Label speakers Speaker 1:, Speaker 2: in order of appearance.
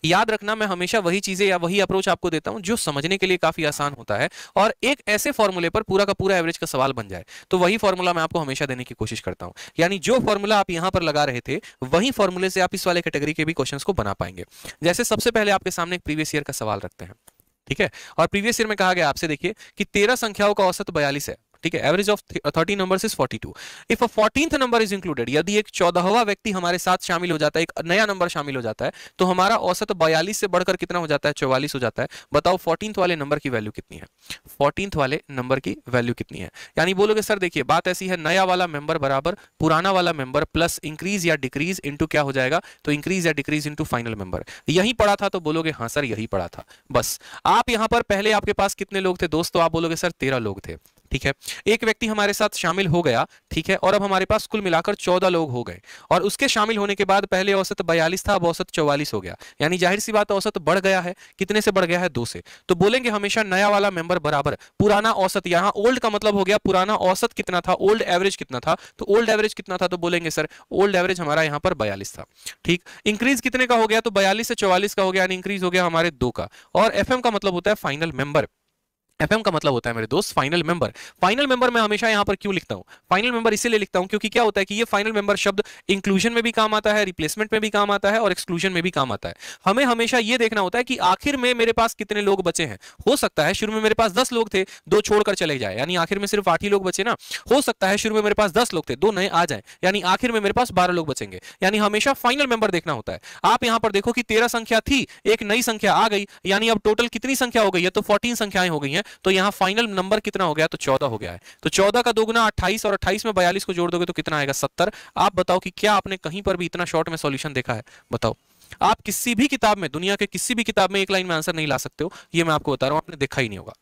Speaker 1: याद रखना, मैं हमेशा वही चीजें या वही अप्रोच आपको देता हूं जो समझने के लिए काफी आसान होता है और एक ऐसे फॉर्मूले पर पूरा का पूरा एवरेज का सवाल बन जाए। तो वही फॉर्मूला मैं आपको हमेशा देने की कोशिश करता हूं, यानी जो फॉर्मूला आप यहां पर लगा रहे थे वही फॉर्मूले से आप इस वाले कैटेगरी के भी क्वेश्चंस को बना पाएंगे। जैसे सबसे पहले आपके सामने एक प्रीवियस ईयर का सवाल रखते हैं, ठीक है। और प्रीवियस ईयर में कहा गया आपसे, देखिए कि 13 संख्याओं का औसत 42 है, ठीक है। Average of 13 numbers is 42। If a 14th number is included, यदि एक 14वां व्यक्ति हमारे साथ शामिल हो जाता है, एक नया नंबर शामिल हो जाता है, तो हमारा औसत 42 से बढ़कर कितना हो जाता है, 44 हो जाता है। बताओ 14th वाले नंबर की वैल्यू कितनी है, 14th वाले नंबर की वैल्यू कितनी है। यानी बोलोगे सर देखिए बात ऐसी है, नया वाला मेंबर बराबर पुराना वाला मेंबर प्लस इंक्रीज या डिक्रीज इंटू क्या हो जाएगा, तो इंक्रीज या डिक्रीज इंटू फाइनल मेंबर। यही पढ़ा था, तो बोलोगे हाँ सर यही पढ़ा था। बस आप यहां पर पहले आपके पास कितने लोग थे दोस्तों, आप बोलोगे सर 13 लोग थे, ठीक है। एक व्यक्ति हमारे साथ शामिल हो गया, ठीक है, और अब हमारे पास कुल मिलाकर 14 लोग हो गए। और उसके शामिल होने के बाद पहले औसत 42 था, अब औसत 44 हो गया। यानी जाहिर सी बात औसत बढ़ गया है, कितने से बढ़ गया है, 2 से। तो बोलेंगे हमेशा नया वाला मेंबर बराबर पुराना औसत, यहां ओल्ड का मतलब हो गया पुराना औसत कितना था, ओल्ड एवरेज कितना था। तो ओल्ड एवरेज कितना था, तो बोलेंगे सर ओल्ड एवरेज हमारा यहां पर 42 था, ठीक। इंक्रीज कितने का हो गया, तो 42 से 44 का हो गया, यानी इंक्रीज हो गया हमारे 2 का। और एफएम का मतलब होता है फाइनल मेंबर, एफएम का मतलब होता है मेरे दोस्त फाइनल मेंबर। फाइनल मेंबर मैं हमेशा यहां पर क्यों लिखता हूं, फाइनल मेंबर इसीलिए लिखता हूं क्योंकि क्या होता है कि ये फाइनल मेंबर शब्द इंक्लूजन में भी काम आता है, रिप्लेसमेंट में भी काम आता है और एक्सक्लूजन में भी काम आता है। हमें हमेशा ये देखना होता है कि आखिर में मेरे पास कितने लोग बचे हैं। हो सकता है शुरू में मेरे पास 10 लोग थे, 2 छोड़कर चले जाए, यानी आखिर में सिर्फ 8 ही लोग बचे ना। हो सकता है शुरू में मेरे पास 10 लोग थे, 2 नए आ जाए, यानी आखिर में मेरे पास 12 लोग बचेंगे। यानी हमेशा फाइनल मेंबर देखना होता है। आप यहां पर देखो कि 13 संख्या थी, एक नई संख्या आ गई, यानी अब टोटल कितनी संख्या हो गई है, तो 14 संख्याएं हो गई हैं। तो यहां फाइनल नंबर कितना हो गया, तो 14 हो गया है। तो 14 का दोगुना 28 और 28 में 42 को जोड़ दोगे तो कितना आएगा, 70। आप बताओ कि क्या आपने कहीं पर भी इतना शॉर्ट में सॉल्यूशन देखा है, बताओ। आप किसी भी किताब में, दुनिया के किसी भी किताब में एक लाइन में आंसर नहीं ला सकते हो, ये मैं आपको बता रहा हूं, आपने देखा ही नहीं होगा।